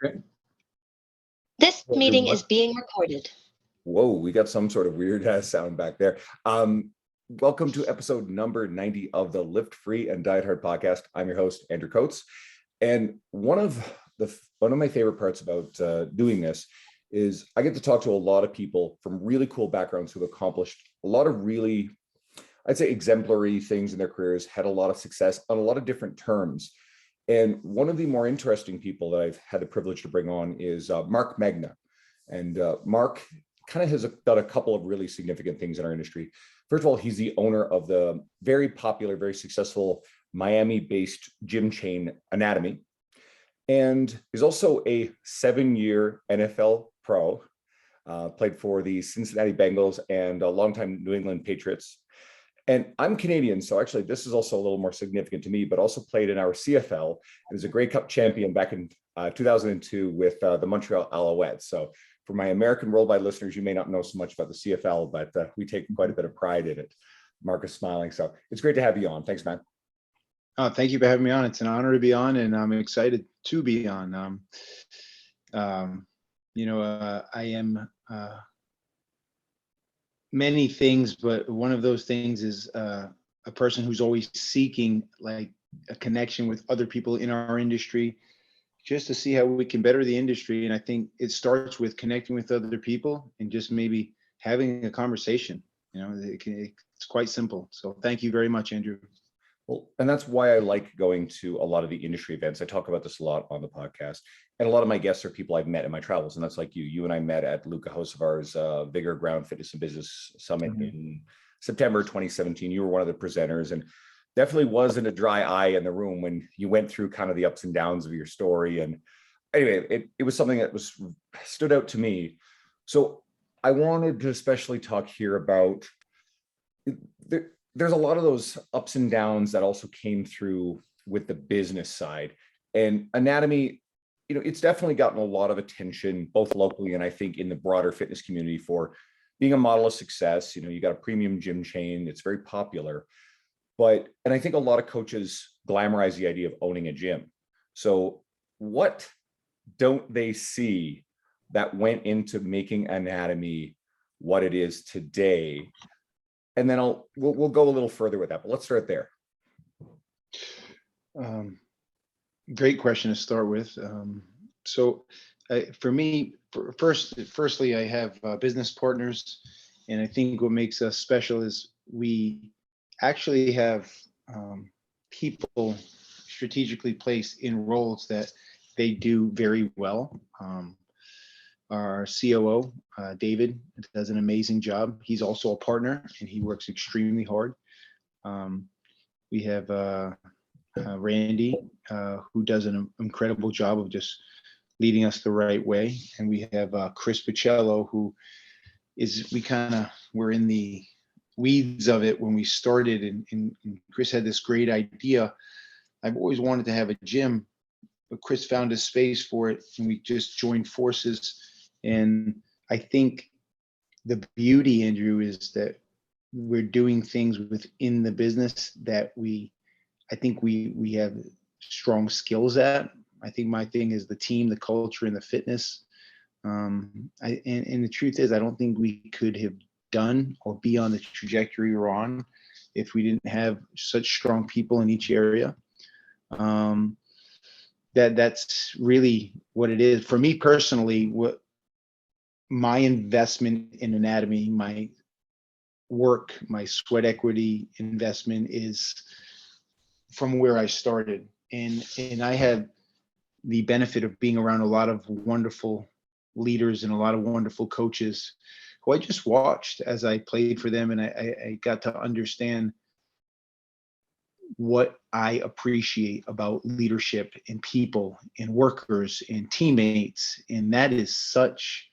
Okay. This Well, meeting is being recorded. Whoa, we got some sort of weird ass sound back there. Welcome to episode number 90 of the Lift Free and Diet Hard podcast. I'm your host, Andrew Coates. And one of my favorite parts about doing this is I get to talk to a lot of people from really cool backgrounds who've accomplished a lot of really, I'd say, exemplary things in their careers, had a lot of success on a lot of different terms. And one of the more interesting people that I've had the privilege to bring on is Marc Megna. And Marc kind of has done a couple of really significant things in our industry. First of all, he's the owner of the very popular, very successful Miami-based gym chain Anatomy, and is also a 7-year NFL pro, played for the Cincinnati Bengals and a longtime New England Patriots. And I'm Canadian, so actually this is also a little more significant to me, but also played in our CFL and was a Grey Cup champion back in 2002 with the Montreal Alouettes. So for my American worldwide listeners, you may not know so much about the CFL, but we take quite a bit of pride in it. Marc is smiling, so it's great to have you on. Thanks, man. Oh, thank you for having me on. It's an honor to be on, and I'm excited to be on. I am many things, but one of those things is a person who's always seeking like a connection with other people in our industry, just to see how we can better the industry. And I think it starts with connecting with other people and just maybe having a conversation. It's quite simple. So thank you very much, Andrew. Well, and that's why I like going to a lot of the industry events. I talk about this a lot on the podcast. And a lot of my guests are people I've met in my travels. And that's like you. You and I met at Luca Hocevar's Vigor Ground Fitness and Business Summit in September 2017. You were one of the presenters, and definitely wasn't a dry eye in the room when you went through kind of the ups and downs of your story. And anyway, it was something that stood out to me. So I wanted to especially talk here about there's a lot of those ups and downs that also came through with the business side. And Anatomy, it's definitely gotten a lot of attention, both locally and I think in the broader fitness community, for being a model of success. You got a premium gym chain. It's very popular. And I think a lot of coaches glamorize the idea of owning a gym. So what don't they see that went into making Anatomy what it is today? And then we'll go a little further with that, but let's start there. Great question to start with. For me, firstly, I have business partners, and I think what makes us special is we actually have people strategically placed in roles that they do very well. Our COO, David, does an amazing job. He's also a partner, and he works extremely hard. We have Randy, who does an incredible job of just leading us the right way. And we have Chris Pacello, who we're in the weeds of it when we started, and Chris had this great idea. I've always wanted to have a gym, but Chris found a space for it, and we just joined forces. And I think the beauty, Andrew, is that we're doing things within the business that I think we have strong skills at. I think my thing is the team, the culture, and the fitness. And the truth is, I don't think we could have done or be on the trajectory we're on if we didn't have such strong people in each area. That's really what it is for me personally. What my investment in Anatomy, my work, my sweat equity investment is from where I started. And I had the benefit of being around a lot of wonderful leaders and a lot of wonderful coaches who I just watched as I played for them. And I got to understand what I appreciate about leadership and people and workers and teammates. And that is such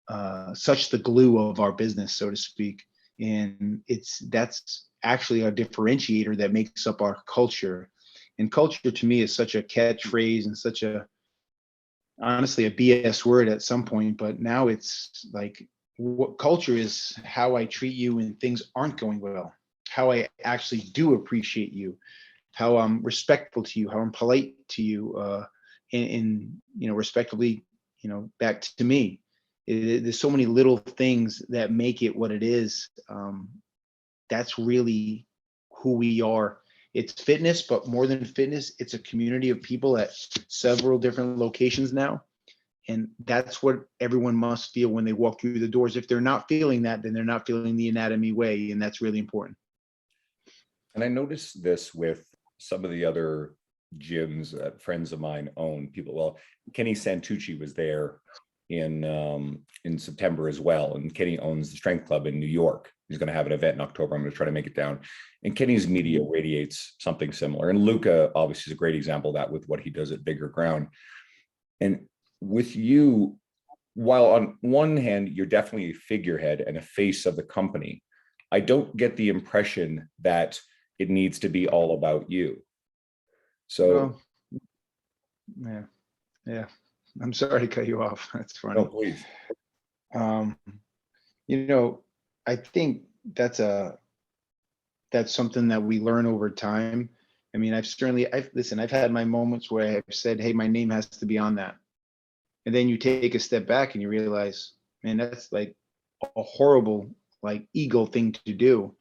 the glue of our business, so to speak. And that's actually a differentiator that makes up our culture. And culture to me is such a catchphrase and such honestly a BS word at some point, but now it's like, what culture is how I treat you when things aren't going well, how I actually do appreciate you, how I'm respectful to you, how I'm polite to you, and respectively, back to me. There's so many little things that make it what it is. That's really who we are. It's fitness, but more than fitness, it's a community of people at several different locations now. And that's what everyone must feel when they walk through the doors. If they're not feeling that, then they're not feeling the Anatomy way. And that's really important. And I noticed this with some of the other gyms that friends of mine own. People, well, Kenny Santucci was there in September as well, and Kenny owns the Strength Club in New York. He's going to have an event in October. I'm going to try to make it down. And Kenny's media radiates something similar. And Luca obviously is a great example of that with what he does at Bigger Ground. And with you, while on one hand you're definitely a figurehead and a face of the company, I don't get the impression that it needs to be all about you. So, yeah. I'm sorry to cut you off. That's funny. No, please. I think that's something that we learn over time. I mean, I've had my moments where I've said, hey, my name has to be on that. And then you take a step back and you realize, man, that's like a horrible, like, ego thing to do.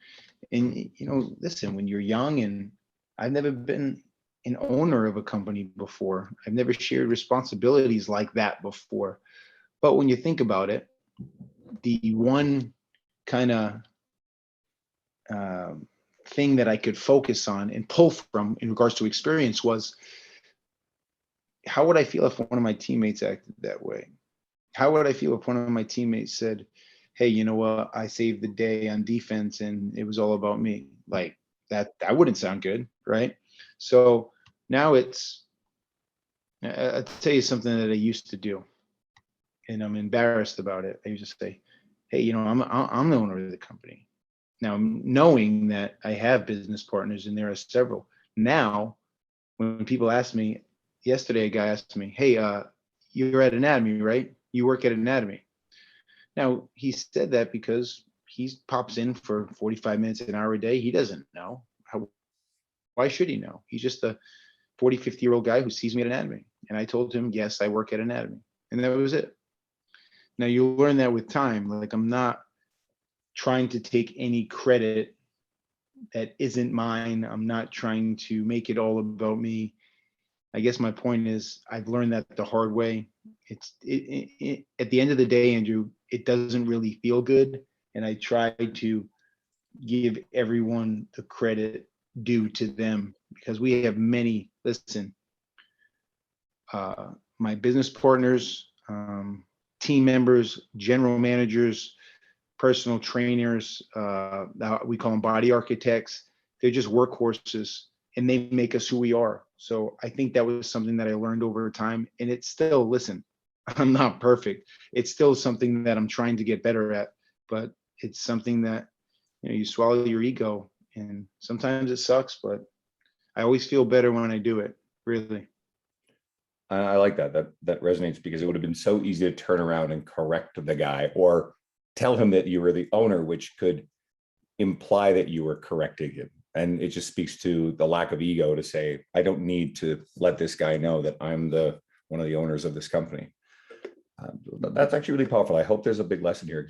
And, listen, when you're young, and I've never been an owner of a company before, I've never shared responsibilities like that before. But when you think about it, the one kind of thing that I could focus on and pull from in regards to experience was, how would I feel if one of my teammates acted that way? How would I feel if one of my teammates said, hey, you know what, I saved the day on defense and it was all about me? Like, that wouldn't sound good, right? So now I'll tell you something that I used to do, and I'm embarrassed about it. I used to say, hey, I'm the owner of the company. Now, knowing that I have business partners and there are several. Now, when people ask me, yesterday a guy asked me, hey, you're at Anatomy, right? You work at Anatomy. Now, he said that because he pops in for 45 minutes, an hour a day. He doesn't know. Why should he know? He's just a 40, 50-year-old guy who sees me at Anatomy. And I told him, yes, I work at Anatomy. And that was it. Now, you learn that with time. Like, I'm not trying to take any credit that isn't mine. I'm not trying to make it all about me. I guess my point is, I've learned that the hard way. At the end of the day, Andrew, it doesn't really feel good. And I try to give everyone the credit due to them, because we have many, my business partners, team members, general managers, personal trainers, we call them body architects. They're just workhorses, and they make us who we are. So I think that was something that I learned over time. And it's still, listen, I'm not perfect. It's still something that I'm trying to get better at, but it's something that, you swallow your ego, and sometimes it sucks, but I always feel better when I do it, really. I like that resonates, because it would have been so easy to turn around and correct the guy or tell him that you were the owner, which could imply that you were correcting him. And it just speaks to the lack of ego to say, I don't need to let this guy know that I'm one of the owners of this company. That's actually really powerful. I hope there's a big lesson here.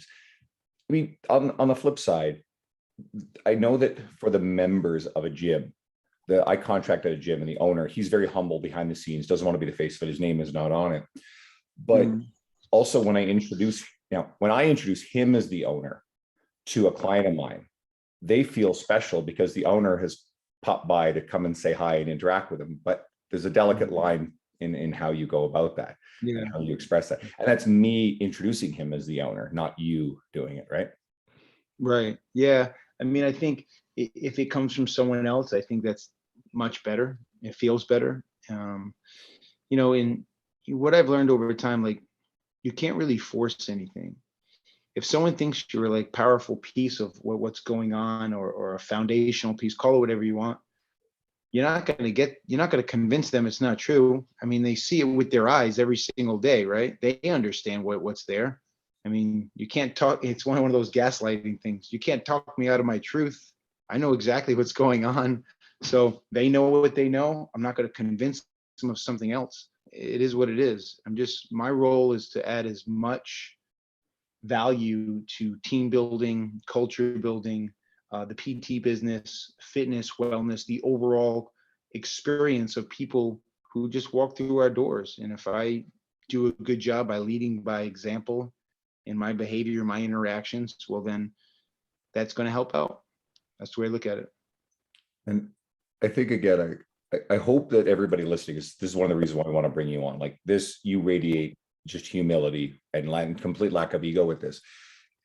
I mean, on the flip side, I know that for the members of a gym, I contract at a gym, and the owner, he's very humble behind the scenes, doesn't want to be the face of it. His name is not on it. But also when I introduce him as the owner to a client of mine, they feel special because the owner has popped by to come and say hi and interact with them. But there's a delicate line in how you go about that, and how you express that. And that's me introducing him as the owner, not you doing it, right? Right. Yeah. I mean, I think if it comes from someone else, I think that's much better. It feels better. In what I've learned over time, like, you can't really force anything. If someone thinks you're like powerful piece of what's going on, or a foundational piece, call it whatever you want, you're not going to convince them it's not true. I mean, they see it with their eyes every single day, right? They understand what's there. I mean, you can't talk. It's one of those gaslighting things. You can't talk me out of my truth. I know exactly what's going on. So they know what they know. I'm not going to convince them of something else. it is what it is. My role is to add as much value to team building, culture building, the PT business, fitness, wellness, the overall experience of people who just walk through our doors. And if I do a good job by leading by example in my behavior, my interactions, well, then that's going to help out. That's the way I look at it. And I think, again, I hope that everybody listening this is one of the reasons why I want to bring you on. Like this, you radiate just humility and complete lack of ego with this.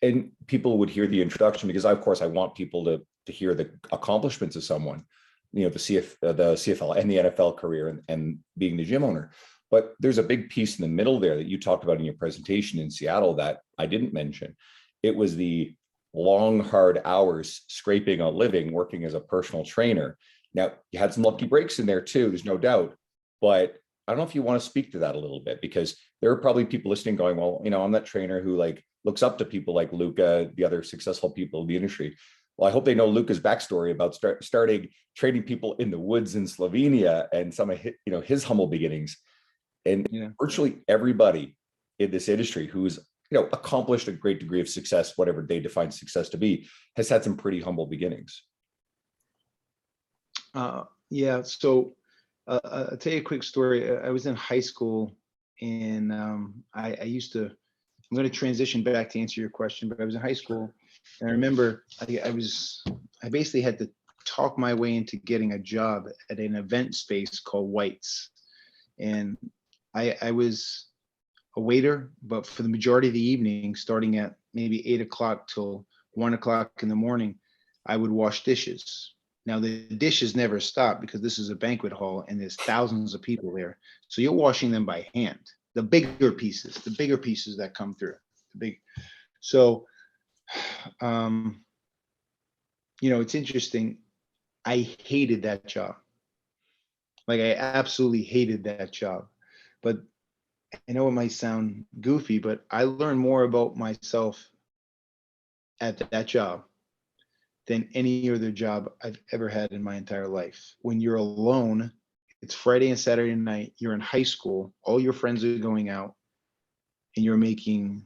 And people would hear the introduction because, of course, I want people to hear the accomplishments of someone, the CFL and the NFL career and being the gym owner. But there's a big piece in the middle there that you talked about in your presentation in Seattle that I didn't mention. It was the long, hard hours scraping a living, working as a personal trainer. Now, you had some lucky breaks in there too, there's no doubt. But I don't know if you want to speak to that a little bit, because there are probably people listening going, well, I'm that trainer who looks up to people like Luca, the other successful people in the industry. Well, I hope they know Luca's backstory about starting training people in the woods in Slovenia and some of his humble beginnings. And virtually everybody in this industry who's accomplished a great degree of success, whatever they define success to be, has had some pretty humble beginnings. Yeah. So I'll tell you a quick story. I was in high school, and I'm going to transition back to answer your question, but I was in high school, and I remember I basically had to talk my way into getting a job at an event space called White's. And I was a waiter, but for the majority of the evening, starting at maybe 8 o'clock till 1 o'clock in the morning, I would wash dishes. Now the dishes never stop because this is a banquet hall and there's thousands of people there. So you're washing them by hand. The bigger pieces that come through. So it's interesting. I hated that job. Like, I absolutely hated that job. But I know it might sound goofy, but I learned more about myself at that job than any other job I've ever had in my entire life. When you're alone, it's Friday and Saturday night, you're in high school, all your friends are going out, and you're making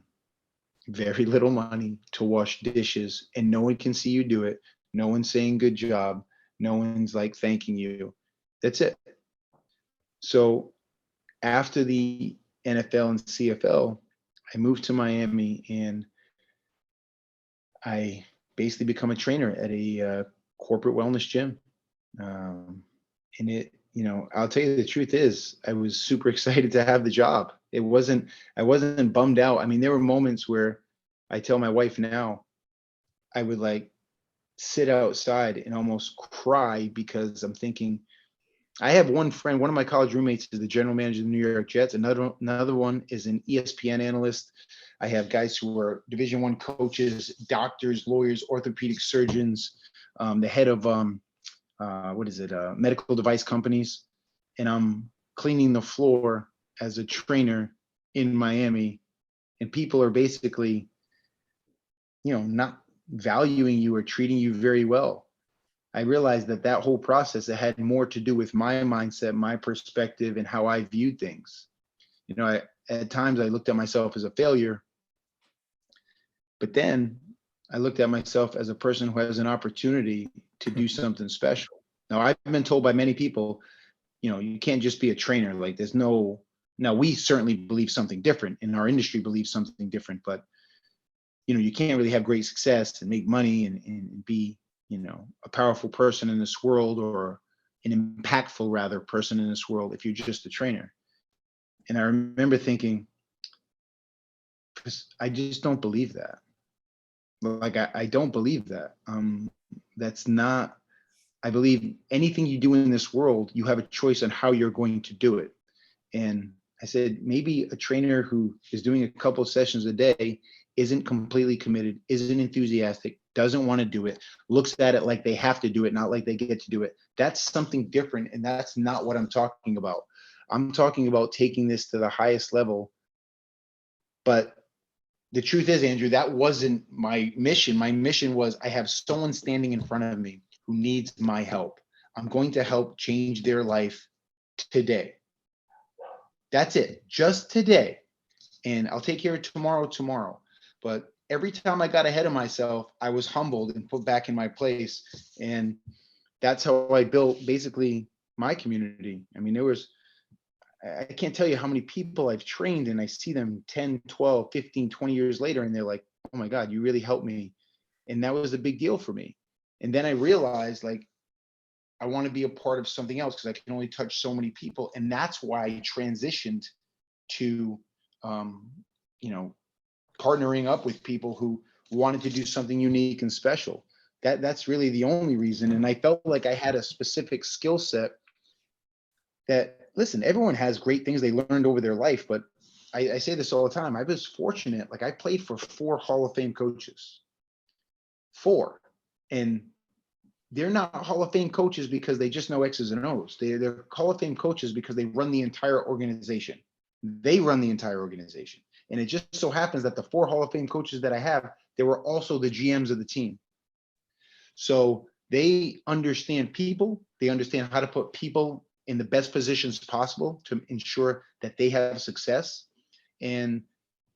very little money to wash dishes, and no one can see you do it. No one's saying good job. No one's thanking you. That's it. So after the NFL and CFL, I moved to Miami, and I basically become a trainer at a corporate wellness gym. And I'll tell you the truth is, I was super excited to have the job. I wasn't bummed out. I mean, there were moments where I tell my wife now, I would sit outside and almost cry because I'm thinking, I have one friend, one of my college roommates is the general manager of the New York Jets. Another one is an ESPN analyst. I have guys who are Division I coaches, doctors, lawyers, orthopedic surgeons, the head of medical device companies. And I'm cleaning the floor as a trainer in Miami. And people are basically, not valuing you or treating you very well. I realized that whole process, it had more to do with my mindset, my perspective, and how I viewed things. At times I looked at myself as a failure, but then I looked at myself as a person who has an opportunity to do something special. Now, I've been told by many people, you can't just be a trainer. Now we certainly believe something different, and our industry believes something different, but you can't really have great success and make money and be a powerful person in this world, or an impactful person in this world, if you're just a trainer. And I remember thinking, I just don't believe that. I don't believe that. That's not, I believe anything you do in this world, you have a choice on how you're going to do it. And I said, maybe a trainer who is doing a couple of sessions a day isn't completely committed, isn't enthusiastic, doesn't want to do it, looks at it like they have to do it, not like they get to do it. That's something different. And that's not what I'm talking about. I'm talking about taking this to the highest level. But the truth is, Andrew, that wasn't my mission. My mission was, I have someone standing in front of me who needs my help. I'm going to help change their life today. That's it, just today. And I'll take care of tomorrow. But every time I got ahead of myself, I was humbled and put back in my place. And that's how I built basically my community. I mean, I can't tell you how many people I've trained, and I see them 10, 12, 15, 20 years later, and they're like, oh my God, you really helped me. And that was a big deal for me. And then I realized, like, I want to be a part of something else because I can only touch so many people. And that's why I transitioned to, you know, partnering up with people who wanted to do something unique and special. That's really the only reason. And I felt like I had a specific skill set that, listen, everyone has great things they learned over their life, but I say this all the time. I was fortunate. Like, I played for 4 Hall of Fame coaches, 4, and they're not Hall of Fame coaches because they just know X's and O's. They're Hall of Fame coaches because they run the entire organization. They run the entire organization. And it just so happens that the 4 Hall of Fame coaches that I have, they were also the GMs of the team. So they understand people. They understand how to put people in the best positions possible to ensure that they have success. And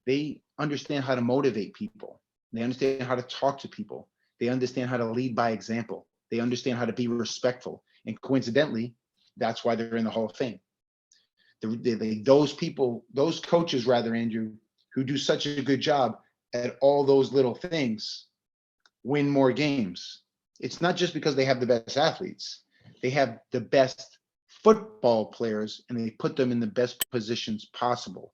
they understand how to motivate people. They understand how to talk to people. They understand how to lead by example. They understand how to be respectful. And coincidentally, that's why they're in the Hall of Fame. Those people, those coaches, rather, Andrew, who do such a good job at all those little things, win more games. It's not just because they have the best athletes. They have the best football players, and they put them in the best positions possible.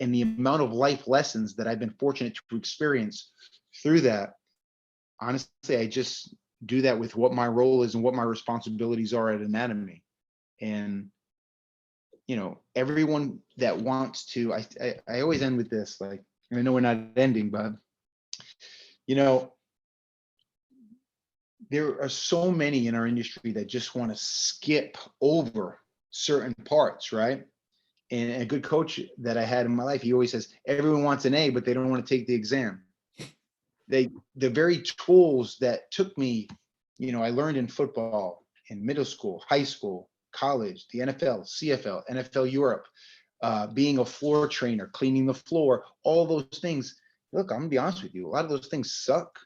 And the amount of life lessons that I've been fortunate to experience through that, honestly, I just do that with what my role is and what my responsibilities are at Anatomy. And, you know, everyone that wants to, I always end with this, like, and I know we're not ending, but, you know, there are so many in our industry that just want to skip over certain parts, right? And a good coach that I had in my life, he always says, everyone wants an A, but they don't want to take the exam. The very tools that took me, you know, I learned in football, in middle school, high school, college, the NFL, CFL, NFL Europe, being a floor trainer, cleaning the floor, all those things. Look, I'm gonna be honest with you, a lot of those things suck.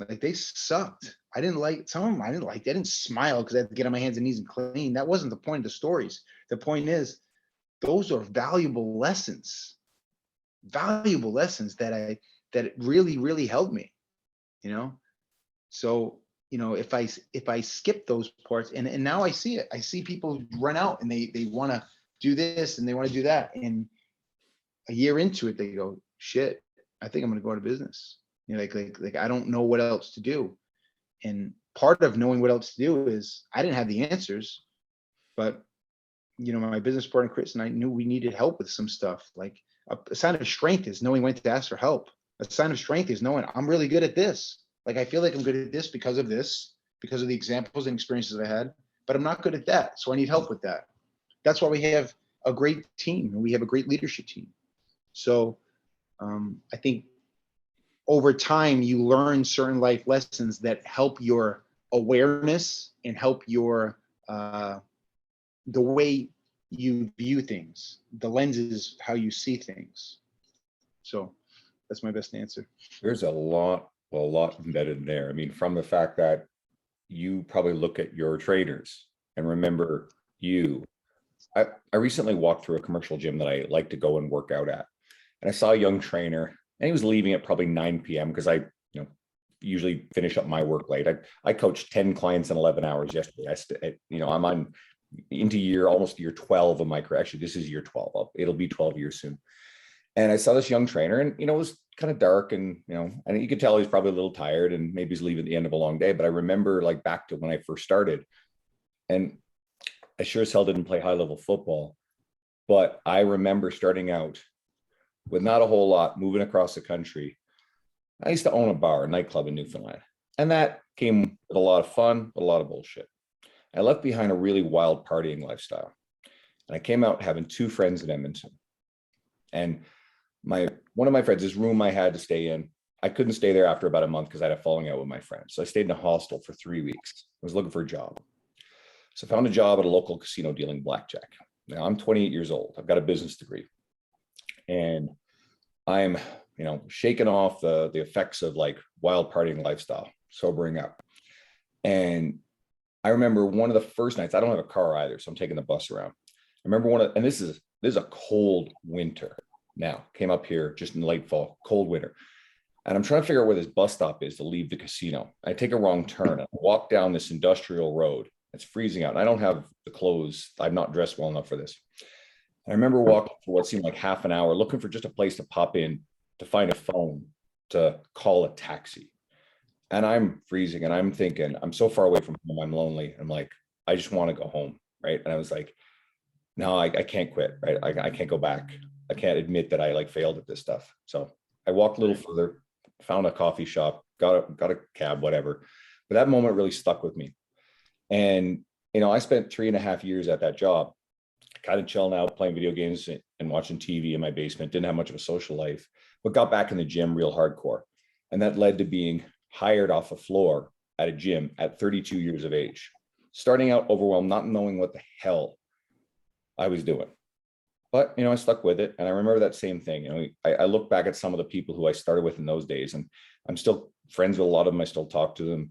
Like, they sucked. I didn't like some of them. I didn't smile because I had to get on my hands and knees and clean. That wasn't the point of the stories. The point is, those are valuable lessons that really helped me, you know? So, you know, if I skip those parts, and now I see it, I see people run out and they want to do this and they want to do that. And a year into it, they go, shit, I think I'm going to go out of business. You know, like I don't know what else to do. And part of knowing what else to do is I didn't have the answers, but, you know, my business partner, Chris, and I knew we needed help with some stuff. Like, a sign of strength is knowing when to ask for help. A sign of strength is knowing I'm really good at this. Like, I feel like I'm good at this, because of the examples and experiences I had, but I'm not good at that. So I need help with that. That's why we have a great team, and we have a great leadership team. So I think over time, you learn certain life lessons that help your awareness and help your the way you view things, the lenses, how you see things. So that's my best answer. There's a lot embedded in there. I mean, from the fact that you probably look at your trainers and remember you. I recently walked through a commercial gym that I like to go and work out at. And I saw a young trainer, and he was leaving at probably 9 p.m. because I, usually finish up my work late. I coached 10 clients in 11 hours yesterday. I'm on almost year 12 of my career. Actually, this is year 12. It'll be 12 years soon. And I saw this young trainer, and, it was kind of dark, and, and you could tell he's probably a little tired and maybe he's leaving at the end of a long day. But I remember, like, back to when I first started, and I sure as hell didn't play high level football, but I remember starting out with not a whole lot, moving across the country. I used to own a nightclub in Newfoundland, and that came with a lot of fun, but a lot of bullshit. I left behind a really wild partying lifestyle, and I came out having 2 friends in Edmonton. And one of my friends, this room I had to stay in, I couldn't stay there after about a month because I had a falling out with my friends. So I stayed in a hostel for 3 weeks. I was looking for a job. So I found a job at a local casino dealing blackjack. Now I'm 28 years old. I've got a business degree, and I'm, shaking off the effects of like wild partying lifestyle, sobering up. And I remember one of the first nights, I don't have a car either, so I'm taking the bus around. I remember and this is a cold winter now, came up here just in late fall, cold winter. And I'm trying to figure out where this bus stop is to leave the casino. I take a wrong turn and I walk down this industrial road. It's freezing out. And I don't have the clothes. I'm not dressed well enough for this. And I remember walking for what seemed like half an hour, looking for just a place to pop in, to find a phone, to call a taxi. And I'm freezing and I'm thinking, I'm so far away from home. I'm lonely. I'm like, I just want to go home. Right. And I was like, no, I can't quit. Right. I can't go back. I can't admit that I like failed at this stuff. So I walked a little further, found a coffee shop, got a cab, whatever. But that moment really stuck with me. And, I spent 3.5 years at that job, kind of chilling out, playing video games and watching TV in my basement. Didn't have much of a social life, but got back in the gym real hardcore. And that led to being hired off a floor at a gym at 32 years of age, starting out overwhelmed, not knowing what the hell I was doing. But, I stuck with it. And I remember that same thing. I look back at some of the people who I started with in those days, and I'm still friends with a lot of them. I still talk to them,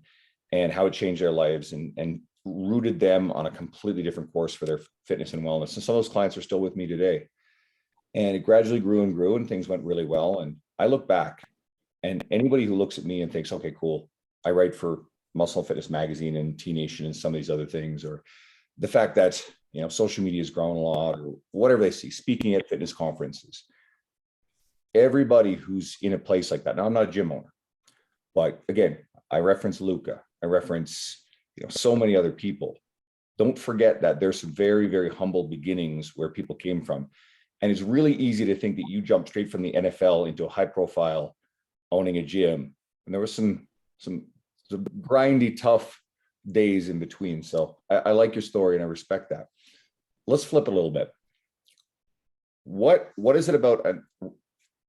and how it changed their lives and rooted them on a completely different course for their fitness and wellness. And some of those clients are still with me today. And it gradually grew and grew, and things went really well. And I look back, and anybody who looks at me and thinks, okay, cool, I write for Muscle and Fitness Magazine and T Nation and some of these other things, or the fact that, social media has grown a lot, or whatever they see, speaking at fitness conferences. Everybody who's in a place like that. Now, I'm not a gym owner, but again, I reference Luca. I reference, so many other people. Don't forget that there's some very, very humble beginnings where people came from. And it's really easy to think that you jump straight from the NFL into a high profile owning a gym. And there was some grindy, tough days in between. So I like your story and I respect that. Let's flip a little bit. What is it about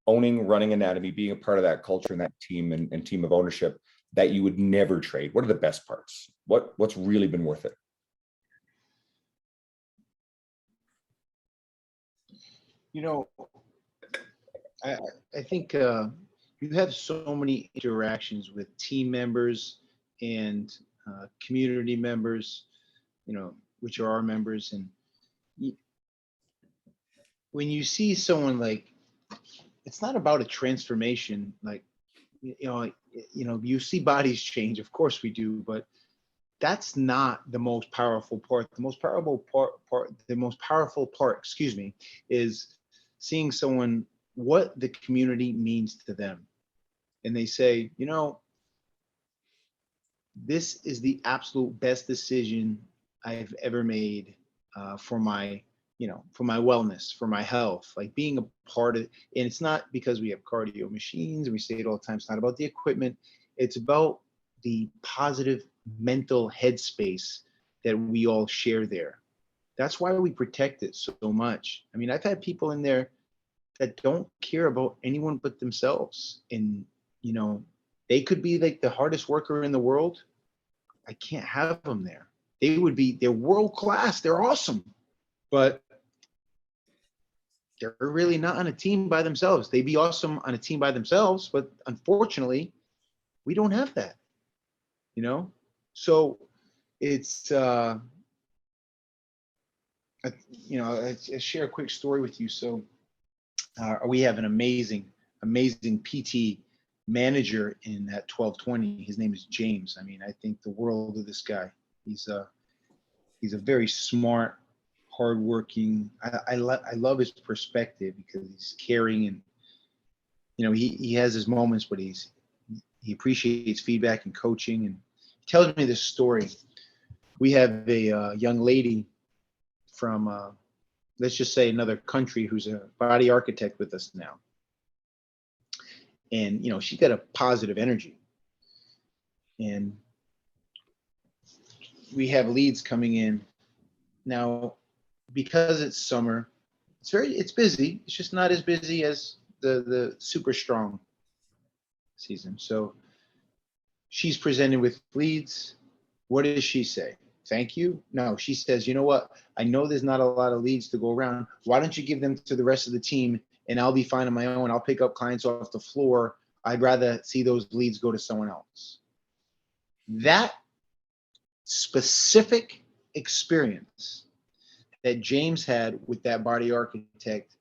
owning Running Anatomy, being a part of that culture and that team and team of ownership that you would never trade? What are the best parts? What's really been worth it? I think you have so many interactions with team members and community members, which are our members. And when you see someone like, it's not about a transformation, like, you see bodies change, of course we do, but that's not the most powerful part. The most powerful part, is seeing someone, what the community means to them. And they say, this is the absolute best decision I've ever made for my wellness, for my health, like being a part of it. And it's not because we have cardio machines and we say it all the time. It's not about the equipment. It's about the positive mental headspace that we all share there. That's why we protect it so much. I mean, I've had people in there that don't care about anyone but themselves. And, they could be like the hardest worker in the world. I can't have them there. They're world class. They're awesome. But they're really not on a team by themselves. They'd be awesome on a team by themselves, but unfortunately, we don't have that, So it's, I share a quick story with you. So we have an amazing PT manager in that 1220. His name is James. I mean, I think the world of this guy. He's a very smart, hardworking. I love his perspective because he's caring, and he has his moments, but he appreciates feedback and coaching. And he tells me this story. We have a young lady from let's just say another country who's a body architect with us now, and she's got a positive energy, and we have leads coming in now. Because it's summer, it's busy. It's just not as busy as the super strong season. So she's presented with leads. What does she say? thank you. No, she says, you know what? I know there's not a lot of leads to go around. Why don't you give them to the rest of the team and I'll be fine on my own. I'll pick up clients off the floor. I'd rather see those leads go to someone else. That specific experience that James had with that body architect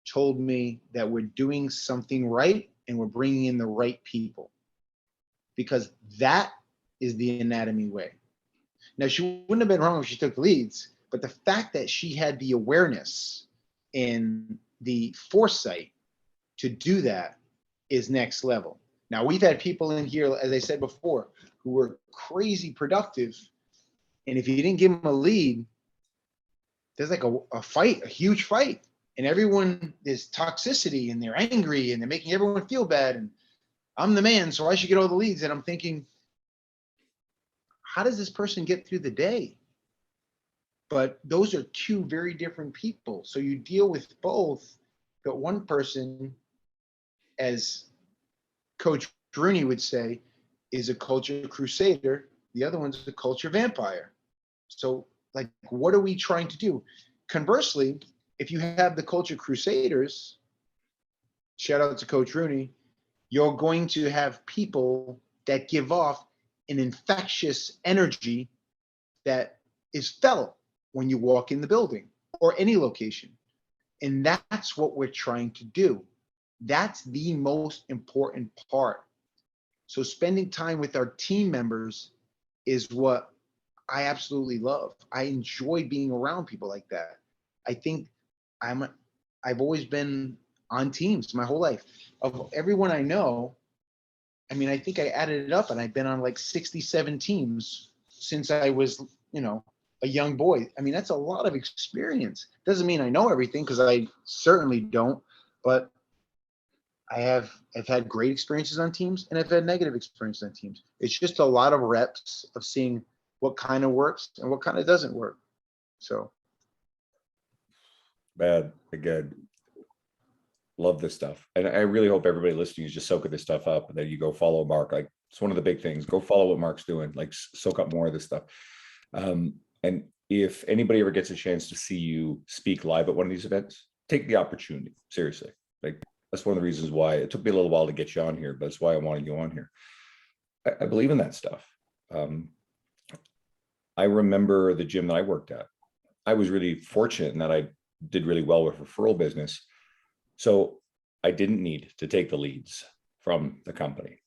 told me that we're doing something right and we're bringing in the right people, because that is the anatomy way. Now, she wouldn't have been wrong if she took the leads, but the fact that she had the awareness and the foresight to do that is next level. Now, we've had people in here, as I said before, who were crazy productive, and if you didn't give them a lead, there's like a fight, a huge fight, and everyone is toxicity and they're angry and they're making everyone feel bad, and I'm the man, so I should get all the leads. And I'm thinking, how does this person get through the day? But those are two very different people. So you deal with both, but one person, as Coach Rooney would say, is a culture crusader. The other one's a culture vampire. So, like, what are we trying to do? Conversely, if you have the culture crusaders, shout out to Coach Rooney, you're going to have people that give off an infectious energy that is felt when you walk in the building or any location. And that's what we're trying to do. That's the most important part. So spending time with our team members is what I absolutely love. I enjoy being around people like that. I think I've always been on teams my whole life. Of everyone I know, I mean, I think I added it up and I've been on like 67 teams since I was, a young boy. I mean, that's a lot of experience. Doesn't mean I know everything, because I certainly don't, but I've had great experiences on teams and I've had negative experiences on teams. It's just a lot of reps of seeing what kind of works and what kind of doesn't work. So. Bad. Again, love this stuff. And I really hope everybody listening is just soaking this stuff up, and that you go follow Marc. Like, it's one of the big things. Go follow what Marc's doing. Like, soak up more of this stuff. And if anybody ever gets a chance to see you speak live at one of these events, take the opportunity. Seriously. Like, that's one of the reasons why it took me a little while to get you on here, but it's why I wanted you on here. I believe in that stuff. I remember the gym that I worked at. I was really fortunate in that I did really well with referral business. So I didn't need to take the leads from the company.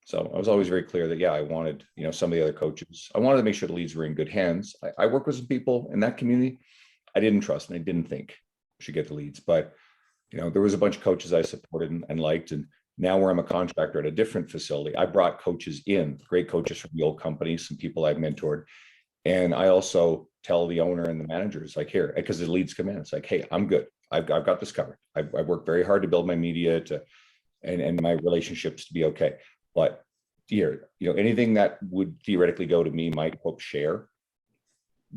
So I was always very clear that, I wanted, some of the other coaches, I wanted to make sure the leads were in good hands. I work with some people in that community I didn't trust and I didn't think should get the leads, but there was a bunch of coaches I supported and liked. And now where I'm a contractor at a different facility, I brought coaches in, great coaches from the old companies, some people I've mentored. And I also tell the owner and the managers, like, here, because the leads come in, it's like, hey, I'm good. I've got this covered. I've worked very hard to build my media and my relationships to be okay. But here, anything that would theoretically go to me, Mike, Hope, share,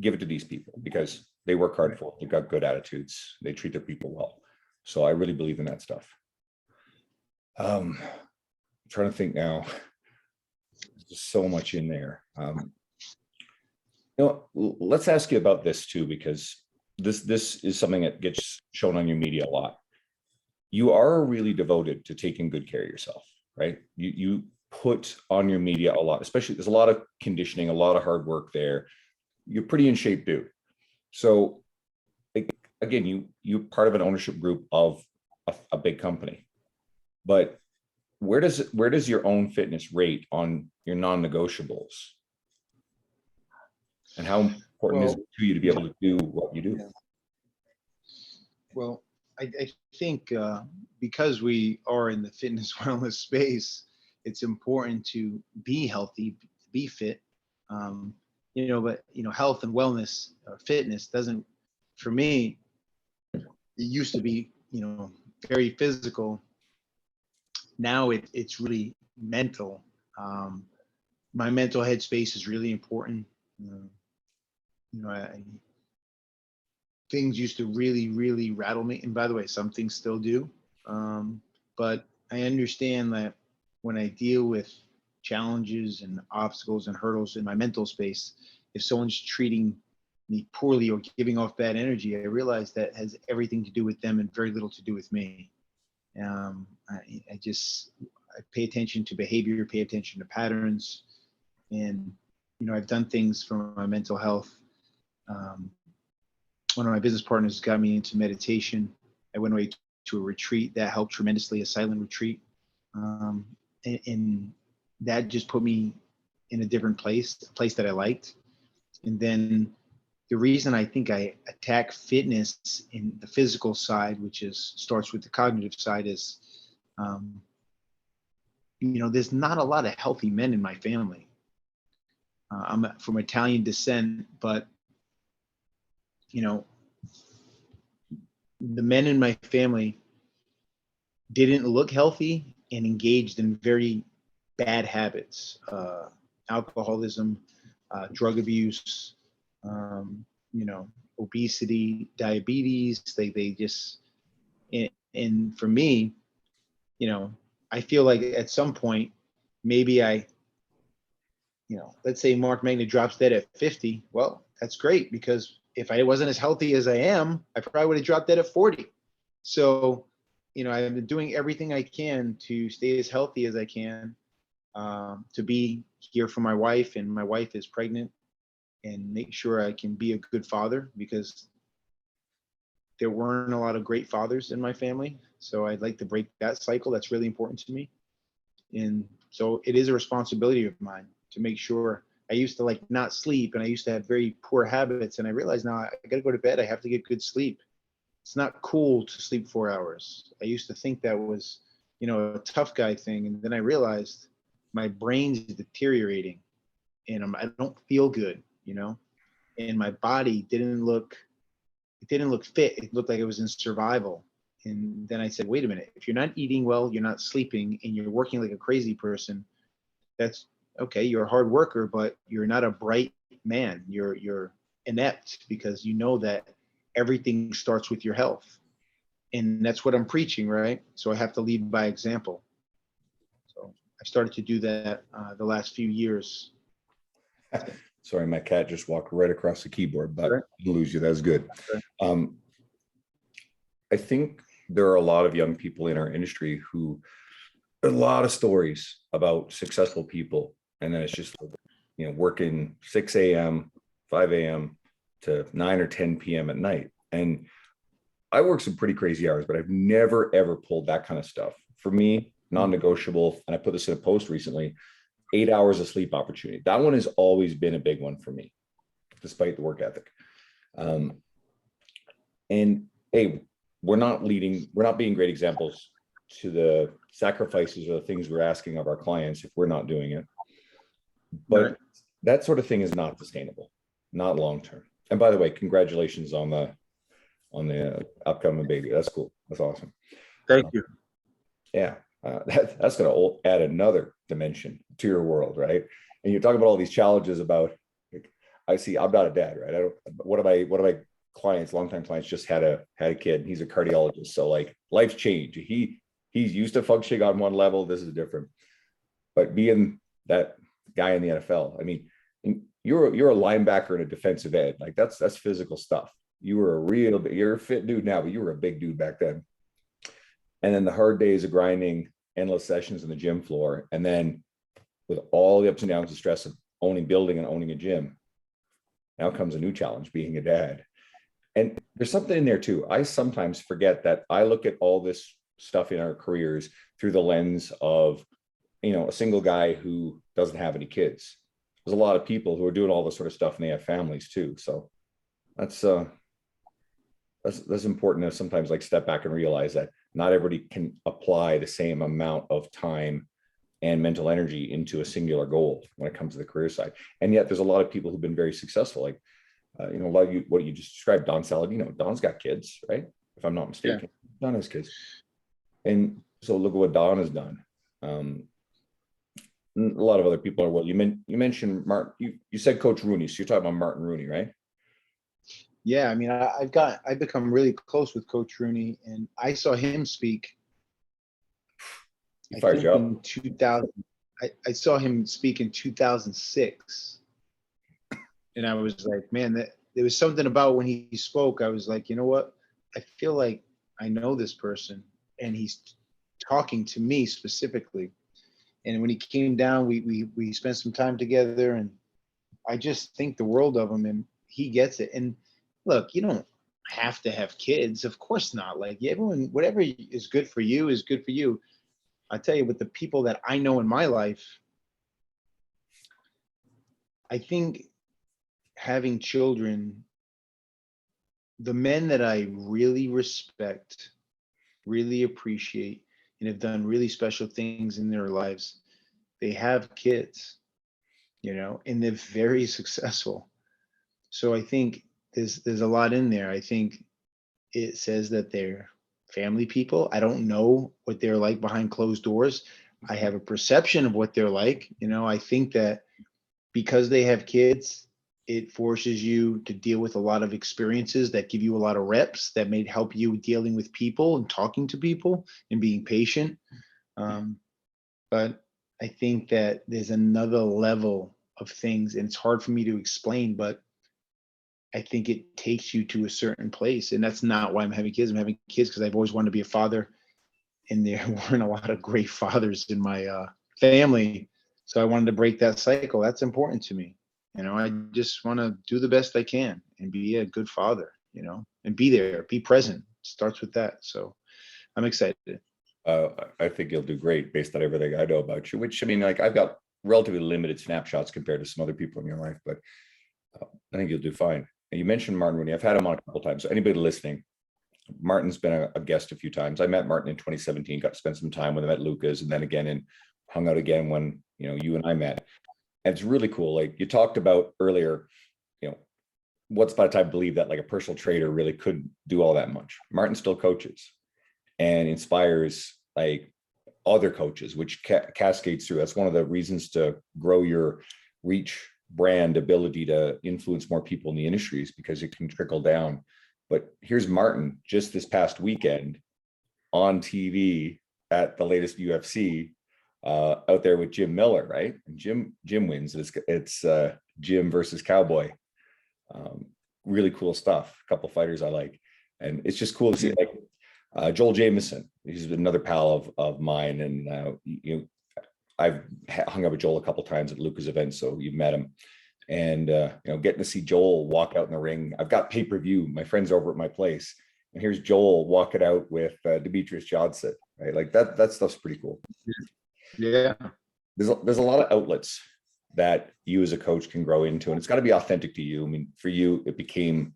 give it to these people, because they work hard for it. They've got good attitudes. They treat their people well. So I really believe in that stuff. I'm trying to think now. There's so much in there. Let's ask you about this too, because this is something that gets shown on your media a lot. You are really devoted to taking good care of yourself, right? You put on your media a lot, especially there's a lot of conditioning, a lot of hard work there. You're pretty in shape, dude. So again, you're part of an ownership group of a big company, but where does your own fitness rate on your non-negotiables? And how important is it to you to be able to do what you do? Well, I think because we are in the fitness wellness space, it's important to be healthy, be fit. But health and wellness, fitness doesn't, for me, it used to be, very physical. Now it's really mental. My mental headspace is really important. Things used to really, really rattle me. And by the way, some things still do. But I understand that when I deal with challenges and obstacles and hurdles in my mental space, if someone's treating me poorly or giving off bad energy, I realize that has everything to do with them and very little to do with me. I pay attention to behavior, pay attention to patterns, and I've done things for my mental health. One of my business partners got me into meditation. I went away to a retreat that helped tremendously, a silent retreat, and that just put me in a different place, a place that I liked. And then the reason I think I attack fitness in the physical side, which starts with the cognitive side, is, there's not a lot of healthy men in my family. I'm from Italian descent, but the men in my family didn't look healthy and engaged in very bad habits, alcoholism, drug abuse, obesity, diabetes. They just, and for me, I feel like at some point, maybe let's say Marc Megna drops dead at 50. Well, that's great, because if I wasn't as healthy as I am, I probably would have dropped dead at 40. So, I've been doing everything I can to stay as healthy as I can, to be here for my wife, and my wife is pregnant, and make sure I can be a good father, because there weren't a lot of great fathers in my family. So I'd like to break that cycle. That's really important to me. And so it is a responsibility of mine to make sure. I used to not sleep, and I used to have very poor habits, and I realized now I got to go to bed. I have to get good sleep. It's not cool to sleep 4 hours. I used to think that was, a tough guy thing. And then I realized my brain's deteriorating, and I don't feel good, and my body didn't look fit. It looked like it was in survival. And then I said, wait a minute, if you're not eating well, you're not sleeping, and you're working like a crazy person, that's okay. You're a hard worker, but you're not a bright man. You're inept, because that everything starts with your health. And that's what I'm preaching, right? So I have to lead by example. So I started to do that the last few years. Sorry, my cat just walked right across the keyboard, but Sure. I didn't lose you. That's good. Sure. I think there are a lot of young people in our industry who, a lot of stories about successful people, and then it's just working 6 a.m., 5 a.m. to 9 or 10 p.m. at night. And I work some pretty crazy hours, but I've never, ever pulled that kind of stuff. For me, non-negotiable, and I put this in a post recently, 8 hours of sleep opportunity. That one has always been a big one for me, despite the work ethic. And hey, we're not being great examples to the sacrifices or the things we're asking of our clients if we're not doing it. But Right. That sort of thing is not sustainable, not long-term. And by the way, congratulations on the upcoming baby. That's cool. That's awesome. Thank you. Yeah. That's going to add another dimension to your world, right? And you talk about all these challenges about, I'm not a dad, right? One of my clients, longtime clients, just had a kid. He's a cardiologist, so life's changed. He's used to functioning on one level. This is different. But being that guy in the NFL, I mean, you're a linebacker in a defensive end. That's physical stuff. You're a fit dude now, but you were a big dude back then. And then the hard days of grinding, endless sessions in the gym floor, and then with all the ups and downs of stress of building and owning a gym, now comes a new challenge, being a dad. And there's something in there too. I sometimes forget that I look at all this stuff in our careers through the lens of, a single guy who doesn't have any kids. There's a lot of people who are doing all this sort of stuff, and they have families too. So that's important to sometimes step back and realize that not everybody can apply the same amount of time and mental energy into a singular goal when it comes to the career side. And yet there's a lot of people who've been very successful. What you just described, Don Saladino. Don's got kids, right? If I'm not mistaken. Yeah. Don has kids. And so look at what Don has done. A lot of other people are, you mentioned Martin, you said Coach Rooney, so you're talking about Martin Rooney, right? Yeah, I mean, I've become really close with Coach Rooney, and I saw him speak. He fired you up. In 2000, I saw him speak in 2006. And I was like, man, there was something about when he spoke. I was like, you know what? I feel like I know this person, and he's talking to me specifically. And when he came down, we spent some time together, and I just think the world of him, and he gets it. And look, you don't have to have kids, of course not. Like everyone, whatever is good for you is good for you. I tell you, with the people that I know in my life, I think having children, the men that I really respect, really appreciate, and have done really special things in their lives, they have kids, and they're very successful. So I think there's a lot in there. I think it says that they're family people. I don't know what they're like behind closed doors. I have a perception of what they're like. I think that because they have kids, it forces you to deal with a lot of experiences that give you a lot of reps that may help you dealing with people and talking to people and being patient. But I think that there's another level of things, and it's hard for me to explain, but I think it takes you to a certain place. And that's not why I'm having kids. I'm having kids because I've always wanted to be a father, and there weren't a lot of great fathers in my family. So I wanted to break that cycle. That's important to me. I just want to do the best I can and be a good father, and be there, be present. Starts with that. So I'm excited. I think you'll do great based on everything I know about you, which I mean, like I've got relatively limited snapshots compared to some other people in your life, but I think you'll do fine. And you mentioned Martin Rooney. I've had him on a couple of times. So anybody listening, Martin's been a guest a few times. I met Martin in 2017, got to spend some time with him at Luca's, and then again and hung out again when you and I met. And it's really cool. Like you talked about earlier, once upon a time believed that like a personal trainer really couldn't do all that much. Martin still coaches and inspires like other coaches, which cascades through. That's one of the reasons to grow your reach, brand, ability to influence more people in the industries, because it can trickle down. But here's Martin just this past weekend on TV at the latest UFC, out there with Jim Miller, right? And Jim wins. It's Jim versus Cowboy. Really cool stuff. A couple fighters I like, and it's just cool to see like Joel Jameson. He's another pal of mine, and I've hung out with Joel a couple times at Luca's events, so you've met him. And getting to see Joel walk out in the ring. I've got pay-per-view. My friend's over at my place, and here's Joel walking out with Demetrius Johnson. Right, like that stuff's pretty cool. Yeah, there's a lot of outlets that you as a coach can grow into, and it's got to be authentic to you. I mean, for you, it became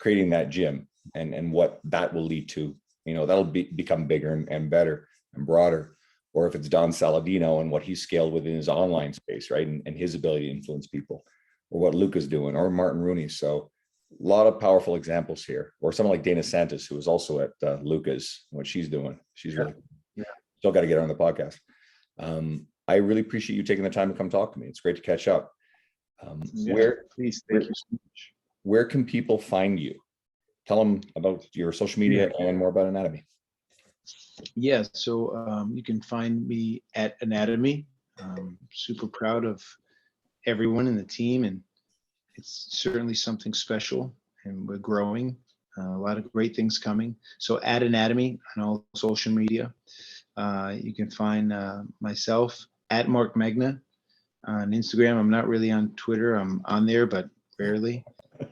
creating that gym and what that will lead to. That'll become bigger and better and broader. Or if it's Don Saladino and what he's scaled within his online space, right? And his ability to influence people, or what Luca's doing, or Martin Rooney. So a lot of powerful examples here. Or someone like Dana Santos, who is also at Luca's, what she's doing. She's really cool. Still got to get her on the podcast. I really appreciate you taking the time to come talk to me. It's great to catch up. Please, thank you so much. Where can people find you? Tell them about your social media and more about Anatomy. Yeah, so you can find me at Anatomy. Super proud of everyone in the team, and it's certainly something special, and we're growing. A lot of great things coming. So at Anatomy on all social media. You can find myself at Marc Megna on Instagram. I'm not really on Twitter. I'm on there, but rarely.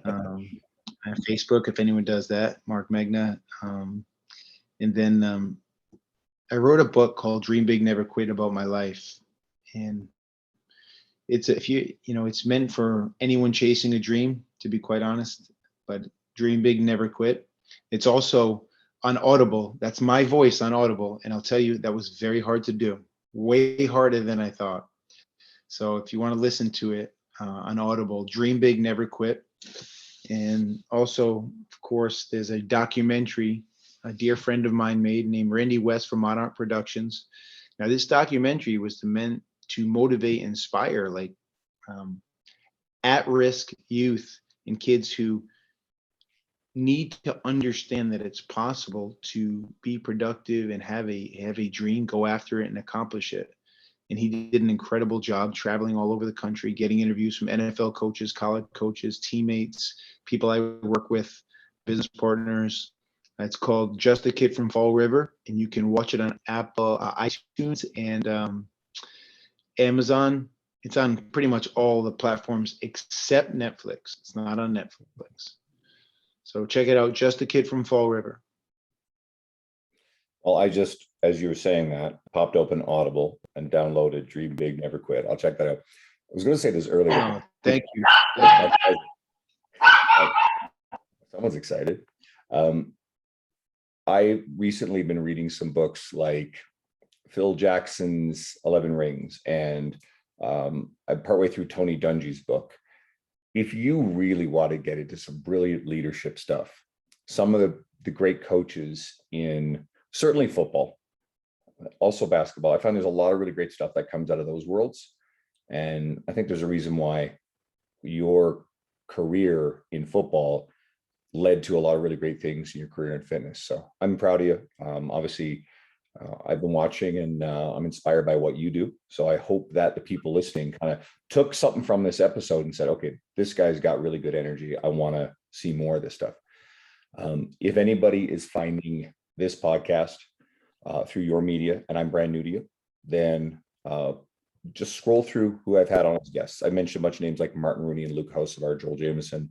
I have Facebook, if anyone does that, Marc Megna. And then I wrote a book called Dream Big, Never Quit about my life. And it's meant for anyone chasing a dream, to be quite honest, but Dream Big, Never Quit. It's also on Audible. That's my voice on Audible. And I'll tell you, that was very hard to do, way harder than I thought. So if you want to listen to it on Audible, Dream Big, Never Quit. And also, of course, there's a documentary a dear friend of mine made named Randy West from Monarch Productions. Now, this documentary was meant to motivate, inspire, like at-risk youth and kids who need to understand that it's possible to be productive and have a dream, go after it and accomplish it. and he did an incredible job traveling all over the country, getting interviews from NFL coaches, college coaches, teammates, people I work with, business partners. It's called Just a Kid from Fall River, and you can watch it on Apple, iTunes, and Amazon. It's on pretty much all the platforms except Netflix. It's not on Netflix. So check it out, Just a Kid from Fall River. Well, I just, as you were saying that, popped open Audible and downloaded Dream Big, Never Quit. I'll check that out. I was going to say this earlier. Oh, thank you. Someone's excited. I recently been reading some books like Phil Jackson's 11 Rings, and I'm partway through Tony Dungy's book. If you really want to get into some brilliant leadership stuff, some of the great coaches in certainly football, also basketball, I find there's a lot of really great stuff that comes out of those worlds. And I think there's a reason why your career in football led to a lot of really great things in your career in fitness. So I'm proud of you. Obviously, I've been watching, and I'm inspired by what you do. So I hope that the people listening kind of took something from this episode and said, okay, this guy's got really good energy. I want to see more of this stuff. If anybody is finding this podcast through your media, and I'm brand new to you, then just scroll through who I've had on as guests. I mentioned a bunch of names like Martin Rooney and Luke Hosevar, Joel Jameson.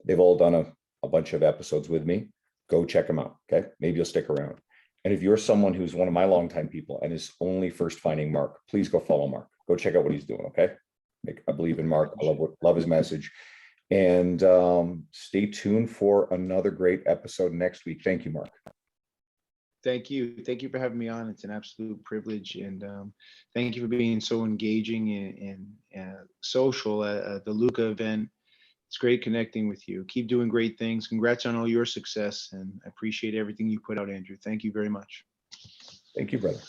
They've all done a bunch of episodes with me. Go check them out. Okay. Maybe you'll stick around. And if you're someone who's one of my longtime people and is only first finding Marc, please go follow Marc. Go check out what he's doing. Okay. I believe in Marc. I love his message. And stay tuned for another great episode next week. Thank you, Marc. Thank you. Thank you for having me on. It's an absolute privilege. And thank you for being so engaging and social at the Luca event. It's great connecting with you. Keep doing great things. Congrats on all your success. And I appreciate everything you put out, Andrew. Thank you very much. Thank you, brother.